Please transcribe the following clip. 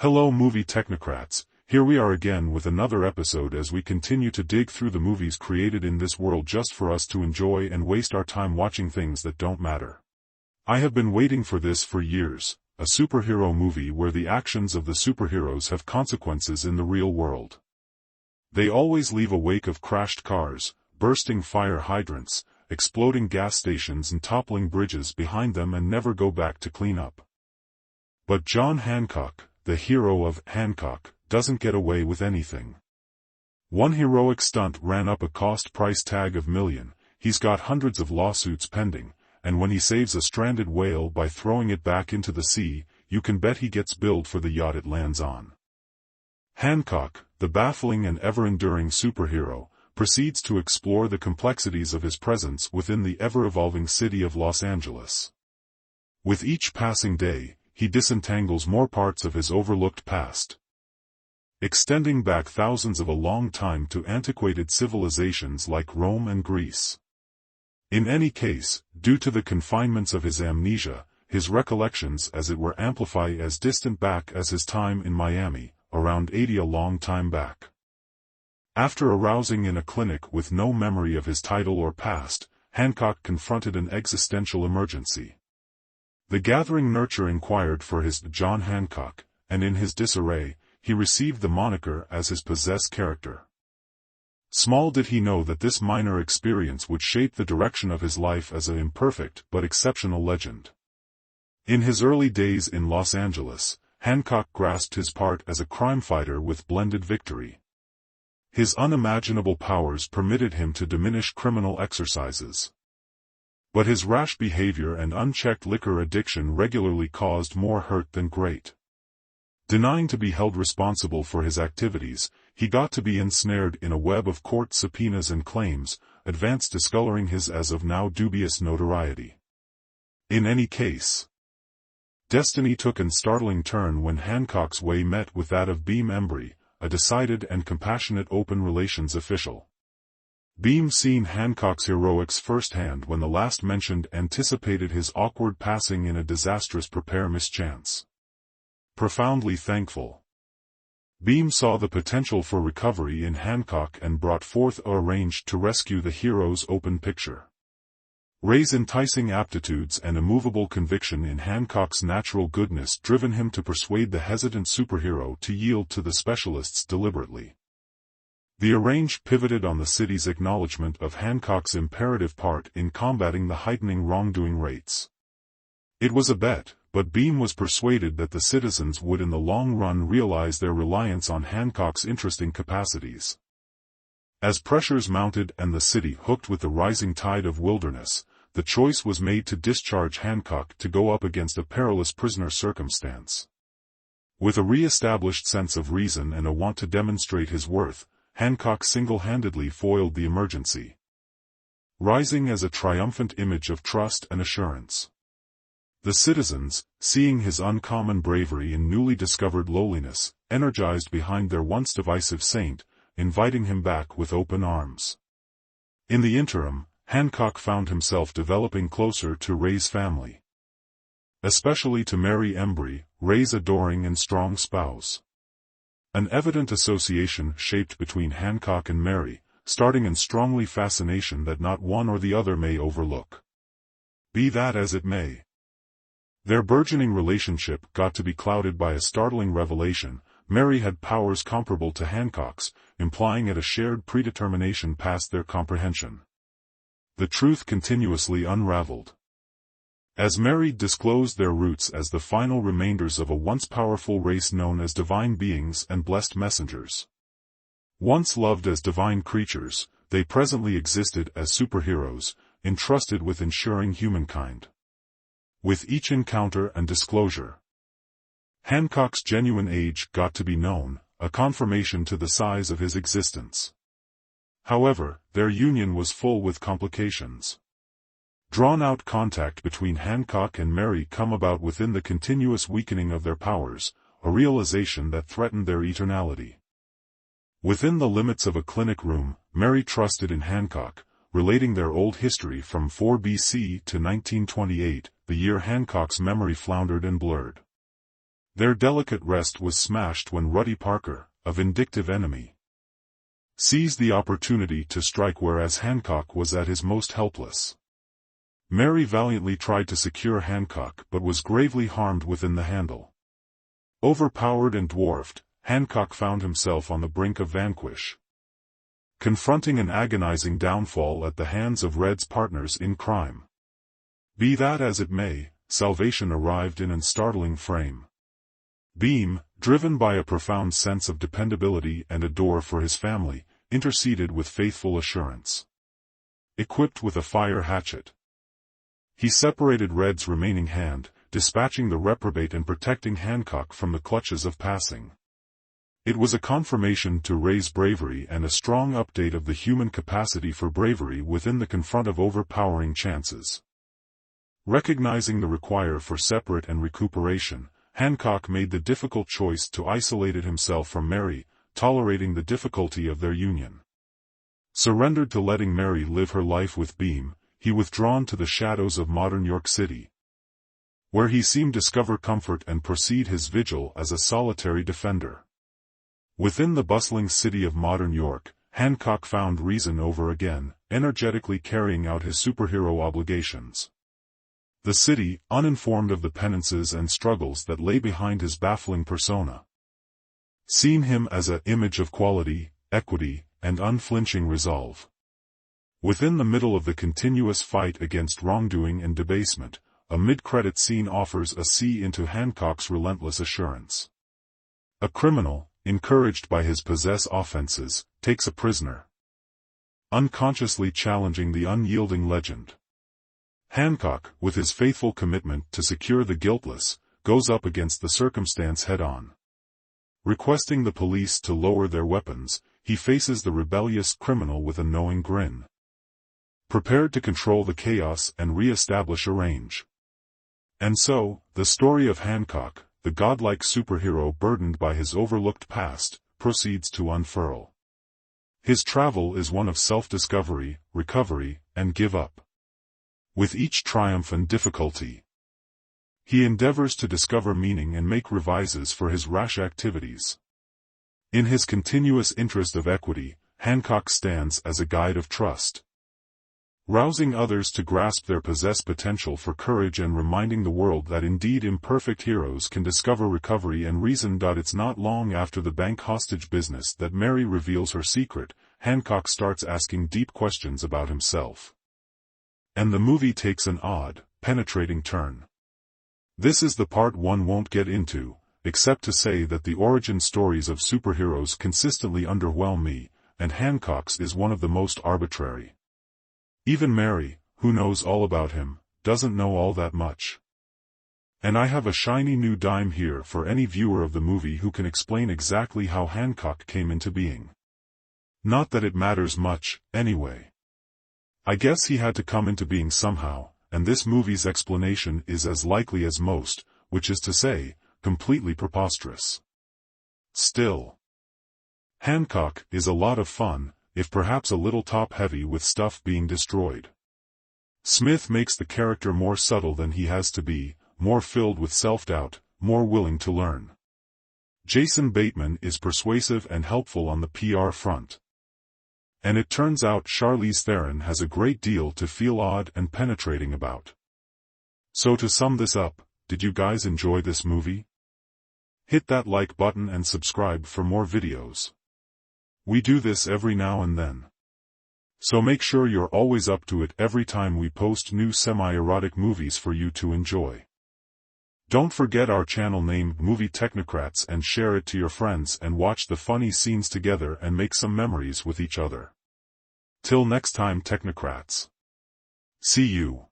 Hello movie technocrats, here we are again with another episode as we continue to dig through the movies created in this world just for us to enjoy and waste our time watching things that don't matter. I have been waiting for this for years, a superhero movie where the actions of the superheroes have consequences in the real world. They always leave a wake of crashed cars, bursting fire hydrants, exploding gas stations and toppling bridges behind them and never go back to clean up. But John Hancock, the hero of Hancock, doesn't get away with anything. One heroic stunt ran up a cost price tag of $1 million, he's got hundreds of lawsuits pending, and when he saves a stranded whale by throwing it back into the sea, you can bet he gets billed for the yacht it lands on. Hancock, the baffling and ever-enduring superhero, proceeds to explore the complexities of his presence within the ever-evolving city of Los Angeles. With each passing day, he disentangles more parts of his overlooked past, extending back thousands of a long time to antiquated civilizations like Rome and Greece. In any case, due to the confinements of his amnesia, his recollections as it were amplify as distant back as his time in Miami, around 80 a long time back. After arousing in a clinic with no memory of his title or past, Hancock confronted an existential emergency. The gathering nurture inquired for his John Hancock, and in his disarray, he received the moniker as his possessed character. Small did he know that this minor experience would shape the direction of his life as an imperfect but exceptional legend. In his early days in Los Angeles, Hancock grasped his part as a crime fighter with blended victory. His unimaginable powers permitted him to diminish criminal exercises. But his rash behavior and unchecked liquor addiction regularly caused more hurt than great. Denying to be held responsible for his activities, he got to be ensnared in a web of court subpoenas and claims, advance discoloring his as of now dubious notoriety. In any case, destiny took an startling turn when Hancock's way met with that of Beam Embry, a decided and compassionate open relations official. Beam seen Hancock's heroics firsthand when the last-mentioned anticipated his awkward passing in a disastrous prepare mischance. Profoundly thankful, Beam saw the potential for recovery in Hancock and brought forth arranged to rescue the hero's open picture. Ray's enticing aptitudes and immovable conviction in Hancock's natural goodness driven him to persuade the hesitant superhero to yield to the specialists deliberately. The arranged pivoted on the city's acknowledgement of Hancock's imperative part in combating the heightening wrongdoing rates. It was a bet, but Beam was persuaded that the citizens would in the long run realize their reliance on Hancock's interesting capacities. As pressures mounted and the city hooked with the rising tide of wilderness, the choice was made to discharge Hancock to go up against a perilous prisoner circumstance. With a re-established sense of reason and a want to demonstrate his worth, Hancock single-handedly foiled the emergency, rising as a triumphant image of trust and assurance. The citizens, seeing his uncommon bravery and newly discovered lowliness, energized behind their once divisive saint, inviting him back with open arms. In the interim, Hancock found himself developing closer to Ray's family, especially to Mary Embry, Ray's adoring and strong spouse. An evident association shaped between Hancock and Mary, starting in strongly fascination that not one or the other may overlook. Be that as it may, their burgeoning relationship got to be clouded by a startling revelation. Mary had powers comparable to Hancock's, implying at a shared predetermination past their comprehension. The truth continuously unraveled, as Mary disclosed their roots as the final remainders of a once powerful race known as divine beings and blessed messengers. Once loved as divine creatures, they presently existed as superheroes, entrusted with ensuring humankind. With each encounter and disclosure, Hancock's genuine age got to be known, a confirmation to the size of his existence. However, their union was full with complications. Drawn-out contact between Hancock and Mary come about within the continuous weakening of their powers, a realization that threatened their eternality. Within the limits of a clinic room, Mary trusted in Hancock, relating their old history from 4 BC to 1928, the year Hancock's memory floundered and blurred. Their delicate rest was smashed when Ruddy Parker, a vindictive enemy, seized the opportunity to strike whereas Hancock was at his most helpless. Mary valiantly tried to secure Hancock but was gravely harmed within the handle. Overpowered and dwarfed, Hancock found himself on the brink of vanquish, confronting an agonizing downfall at the hands of Red's partners in crime. Be that as it may, salvation arrived in an startling frame. Beam, driven by a profound sense of dependability and adore for his family, interceded with faithful assurance. Equipped with a fire hatchet, he separated Red's remaining hand, dispatching the reprobate and protecting Hancock from the clutches of passing. It was a confirmation to Ray's bravery and a strong update of the human capacity for bravery within the confront of overpowering chances. Recognizing the require for separate and recuperation, Hancock made the difficult choice to isolate himself from Mary, tolerating the difficulty of their union. Surrendered to letting Mary live her life with Beam, he withdrawn to the shadows of modern York City, where he seemed to discover comfort and proceed his vigil as a solitary defender. Within the bustling city of modern York, Hancock found reason over again, energetically carrying out his superhero obligations. The city, uninformed of the penances and struggles that lay behind his baffling persona, seen him as an image of quality, equity, and unflinching resolve. Within the middle of the continuous fight against wrongdoing and debasement, a mid-credit scene offers a see into Hancock's relentless assurance. A criminal, encouraged by his possess offenses, takes a prisoner, unconsciously challenging the unyielding legend. Hancock, with his faithful commitment to secure the guiltless, goes up against the circumstance head-on. Requesting the police to lower their weapons, he faces the rebellious criminal with a knowing grin, prepared to control the chaos and re-establish a range. And so, the story of Hancock, the godlike superhero burdened by his overlooked past, proceeds to unfurl. His travel is one of self-discovery, recovery, and give-up. With each triumph and difficulty, he endeavors to discover meaning and make revises for his rash activities. In his continuous interest of equity, Hancock stands as a guide of trust, rousing others to grasp their possessed potential for courage and reminding the world that indeed imperfect heroes can discover recovery and reason. It's not long after the bank hostage business that Mary reveals her secret. Hancock starts asking deep questions about himself, and the movie takes an odd, penetrating turn. This is the part one won't get into, except to say that the origin stories of superheroes consistently underwhelm me, and Hancock's is one of the most arbitrary. Even Mary, who knows all about him, doesn't know all that much. And I have a shiny new dime here for any viewer of the movie who can explain exactly how Hancock came into being. Not that it matters much, anyway. I guess he had to come into being somehow, and this movie's explanation is as likely as most, which is to say, completely preposterous. Still, Hancock is a lot of fun, if perhaps a little top-heavy with stuff being destroyed. Smith makes the character more subtle than he has to be, more filled with self-doubt, more willing to learn. Jason Bateman is persuasive and helpful on the PR front. And it turns out Charlize Theron has a great deal to feel odd and penetrating about. So to sum this up, did you guys enjoy this movie? Hit that like button and subscribe for more videos. We do this every now and then, so make sure you're always up to it every time we post new semi-erotic movies for you to enjoy. Don't forget our channel named Movie Technocrats and share it to your friends and watch the funny scenes together and make some memories with each other. Till next time, Technocrats. See you.